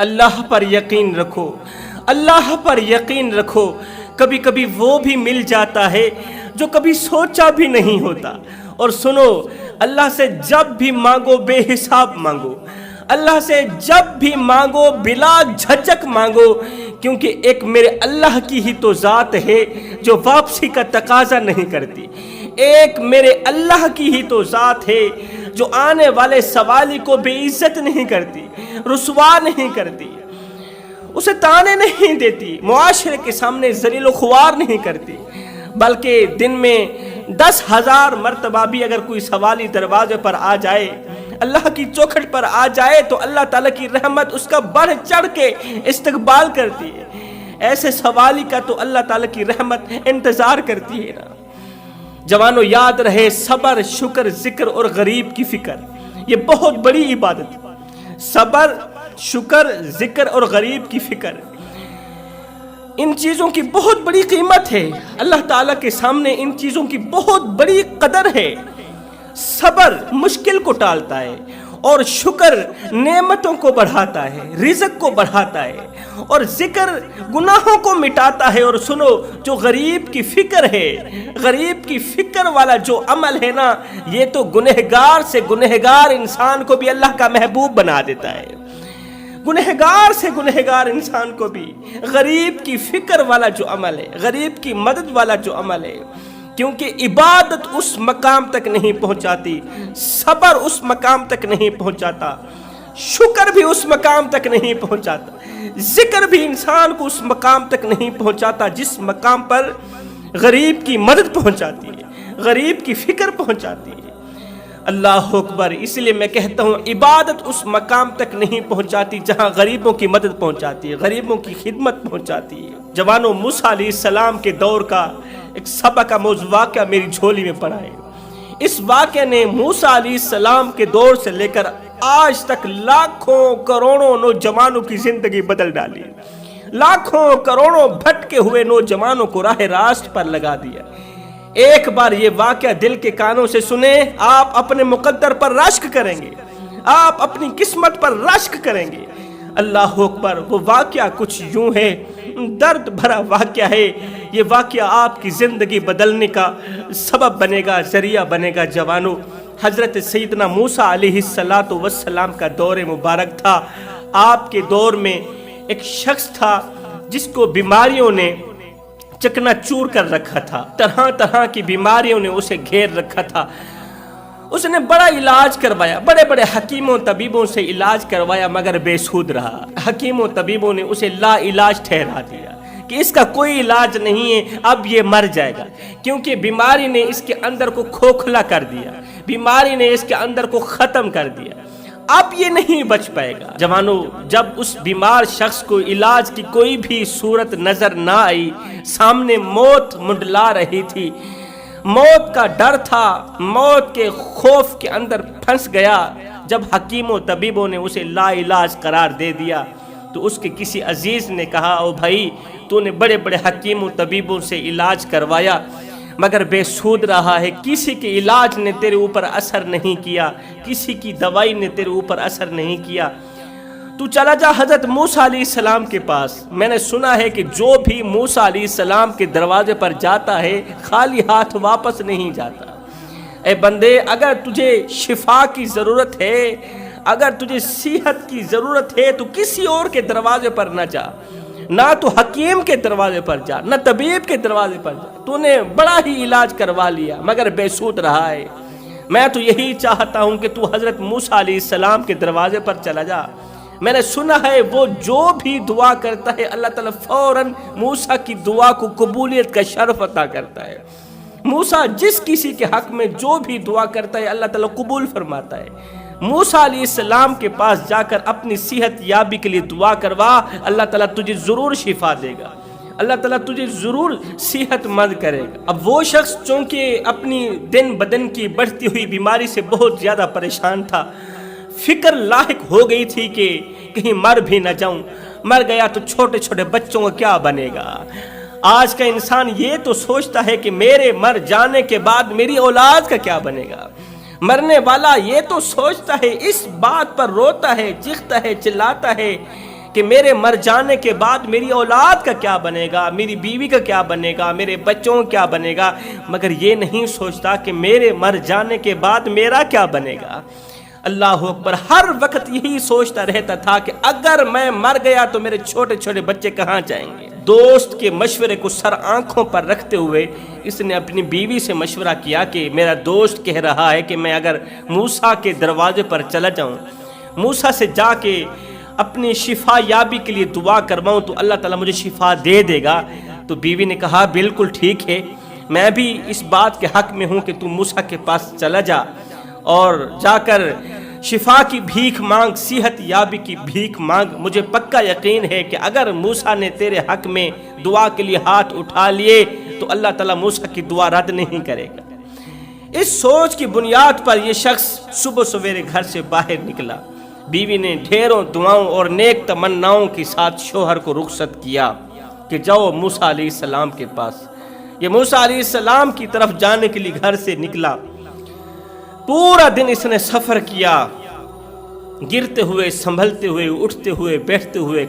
اللہ پر یقین رکھو، اللہ پر یقین رکھو، کبھی کبھی وہ بھی مل جاتا ہے جو کبھی سوچا بھی نہیں ہوتا۔ اور سنو، اللہ سے جب بھی مانگو بے حساب مانگو، اللہ سے جب بھی مانگو بلا جھجک مانگو، کیونکہ ایک میرے اللہ کی ہی تو ذات ہے جو واپسی کا تقاضا نہیں کرتی، ایک میرے اللہ کی ہی تو ذات ہے جو آنے والے سوالی کو بے عزت نہیں کرتی، رسوا نہیں کرتی، اسے تانے نہیں دیتی، معاشرے کے سامنے ذلیل و خوار نہیں کرتی، بلکہ دن میں 10,000 مرتبہ بھی اگر کوئی سوالی دروازے پر آ جائے، اللہ کی چوکھٹ پر آ جائے، تو اللہ تعالیٰ کی رحمت اس کا بڑھ چڑھ کے استقبال کرتی ہے۔ ایسے سوالی کا تو اللہ تعالیٰ کی رحمت انتظار کرتی ہے نا۔ جوانوں، یاد رہے، صبر، شکر، ذکر اور غریب کی فکر، یہ بہت بڑی عبادت ہے۔ صبر، شکر، ذکر اور غریب کی فکر، ان چیزوں کی بہت بڑی قیمت ہے، اللہ تعالیٰ کے سامنے ان چیزوں کی بہت بڑی قدر ہے۔ صبر مشکل کو ٹالتا ہے، اور شکر نعمتوں کو بڑھاتا ہے، رزق کو بڑھاتا ہے، اور ذکر گناہوں کو مٹاتا ہے۔ اور سنو، جو غریب کی فکر ہے، غریب کی فکر والا جو عمل ہے نا، یہ تو گنہگار سے گنہگار انسان کو بھی اللہ کا محبوب بنا دیتا ہے۔ گنہگار سے گنہگار انسان کو بھی غریب کی فکر والا جو عمل ہے، غریب کی مدد والا جو عمل ہے، کیونکہ عبادت اس مقام تک نہیں پہنچاتی، صبر اس مقام تک نہیں پہنچاتا، شکر بھی اس مقام تک نہیں پہنچاتا، ذکر بھی انسان کو اس مقام تک نہیں پہنچاتا جس مقام پر غریب کی مدد پہنچاتی ہے، غریب کی فکر پہنچاتی ہے۔ اللہ اکبر! اس لیے میں کہتا ہوں، عبادت اس مقام تک نہیں پہنچاتی جہاں غریبوں کی مدد پہنچاتی ہے، غریبوں کی خدمت پہنچاتی ہے۔ جوانوں، موسیٰ علیہ السلام کے دور کا ایک سبق کا موضوع واقعہ میری جھولی میں پڑا ہے۔ اس واقعے نے موسیٰ علیہ السلام کے دور سے لے کر آج تک لاکھوں کروڑوں نوجوانوں کی زندگی بدل ڈالی، لاکھوں کروڑوں بھٹکے ہوئے نوجوانوں کو راہ راست پر لگا دیا۔ ایک بار یہ واقعہ دل کے کانوں سے سنیں، آپ اپنے مقدر پر رشک کریں گے، آپ اپنی قسمت پر رشک کریں گے۔ اللہ اکبر! وہ واقعہ کچھ یوں ہے، درد بھرا واقعہ ہے۔ یہ واقعہ آپ کی زندگی بدلنے کا سبب بنے گا، ذریعہ بنے گا۔ جوانوں، حضرت سیدنا موسیٰ علیہ السلام کا دور مبارک تھا۔ آپ کے دور میں ایک شخص تھا جس کو بیماریوں نے چکنا چور کر رکھا تھا، طرح طرح کی بیماریوں نے اسے گھیر رکھا تھا۔ اس نے بڑا علاج کروایا، بڑے بڑے حکیموں طبیبوں سے علاج کروایا، مگر بے سود رہا۔ حکیموں طبیبوں نے اسے لا علاج ٹھہرا دیا کہ اس کا کوئی علاج نہیں ہے، اب یہ مر جائے گا، کیونکہ بیماری نے اس کے اندر کو کھوکھلا کر دیا، بیماری نے اس کے اندر کو ختم کر دیا، اب یہ نہیں بچ پائے گا۔ جوانوں، جب اس بیمار شخص کو علاج کی کوئی بھی صورت نظر نہ آئی، سامنے موت منڈلا رہی تھی، موت کا ڈر تھا، موت کے خوف کے اندر پھنس گیا، جب حکیموں طبیبوں نے اسے لا علاج قرار دے دیا تو اس کے کسی عزیز نے کہا، او بھائی، تو نے بڑے بڑے حکیموں طبیبوں سے علاج کروایا مگر بے سود رہا ہے، کسی کے علاج نے تیرے اوپر اثر نہیں کیا، کسی کی دوائی نے تیرے اوپر اثر نہیں کیا، تو چلا جا حضرت موسیٰ علیہ السلام کے پاس۔ میں نے سنا ہے کہ جو بھی موسیٰ علیہ السلام کے دروازے پر جاتا ہے خالی ہاتھ واپس نہیں جاتا۔ اے بندے، اگر تجھے شفا کی ضرورت ہے، اگر تجھے صحت کی ضرورت ہے تو کسی اور کے دروازے پر نہ جا، نہ تو حکیم کے دروازے پر جا، نہ طبیب کے دروازے پر جا، تو نے بڑا ہی علاج کروا لیا مگر بے سود رہا ہے۔ میں تو یہی چاہتا ہوں کہ تو حضرت موسیٰ علیہ السلام کے دروازے پر چلا جا۔ میں نے سنا ہے وہ جو بھی دعا کرتا ہے اللہ تعالیٰ فوراً موسیٰ کی دعا کو قبولیت کا شرف عطا کرتا ہے۔ موسیٰ جس کسی کے حق میں جو بھی دعا کرتا ہے اللہ تعالیٰ قبول فرماتا ہے۔ موسیٰ علیہ السلام کے پاس جا کر اپنی صحت یابی کے لیے دعا کروا، اللہ تعالیٰ تجھے ضرور شفا دے گا، اللہ تعالیٰ تجھے ضرور صحت مند کرے گا۔ اب وہ شخص چونکہ اپنی دن بدن کی بڑھتی ہوئی بیماری سے بہت زیادہ پریشان تھا، فکر لاحق ہو گئی تھی کہ کہیں مر بھی نہ جاؤں، مر گیا تو چھوٹے چھوٹے بچوں کا کیا بنے گا۔ آج کا انسان یہ تو سوچتا ہے کہ میرے مر جانے کے بعد میری اولاد کا کیا بنے گا۔ مرنے والا یہ تو سوچتا ہے، اس بات پر روتا ہے، چیختا ہے، چلاتا ہے کہ میرے مر جانے کے بعد میری اولاد کا کیا بنے گا، میری بیوی کا کیا بنے گا، میرے بچوں کا کیا بنے گا، مگر یہ نہیں سوچتا کہ میرے مر جانے کے بعد میرا کیا بنے گا۔ اللہ اکبر، ہر وقت یہی سوچتا رہتا تھا کہ اگر میں مر گیا تو میرے چھوٹے چھوٹے بچے کہاں جائیں گے۔ دوست کے مشورے کو سر آنکھوں پر رکھتے ہوئے اس نے اپنی بیوی سے مشورہ کیا کہ میرا دوست کہہ رہا ہے کہ میں اگر موسیٰ کے دروازے پر چلا جاؤں، موسیٰ سے جا کے اپنی شفا یابی کے لیے دعا کرواؤں تو اللہ تعالیٰ مجھے شفا دے دے گا۔ تو بیوی نے کہا بالکل ٹھیک ہے، میں بھی اس بات کے حق میں ہوں کہ تم موسیٰ کے پاس چلا جا اور جا کر شفا کی بھیک مانگ، صحت یابی کی بھیک مانگ۔ مجھے پکا یقین ہے کہ اگر موسیٰ نے تیرے حق میں دعا کے لیے ہاتھ اٹھا لیے تو اللہ تعالیٰ موسیٰ کی دعا رد نہیں کرے گا۔ اس سوچ کی بنیاد پر یہ شخص صبح سویرے گھر سے باہر نکلا۔ بیوی نے ڈھیروں دعاؤں اور نیک تمناؤں کے ساتھ شوہر کو رخصت کیا کہ جاؤ موسیٰ علیہ السلام کے پاس۔ یہ موسیٰ علیہ السلام کی طرف جانے کے لیے گھر سے نکلا۔ پورا دن اس نے سفر کیا، گرتے ہوئے، سنبھلتے ہوئے، اٹھتے ہوئے، بیٹھتے ہوئے،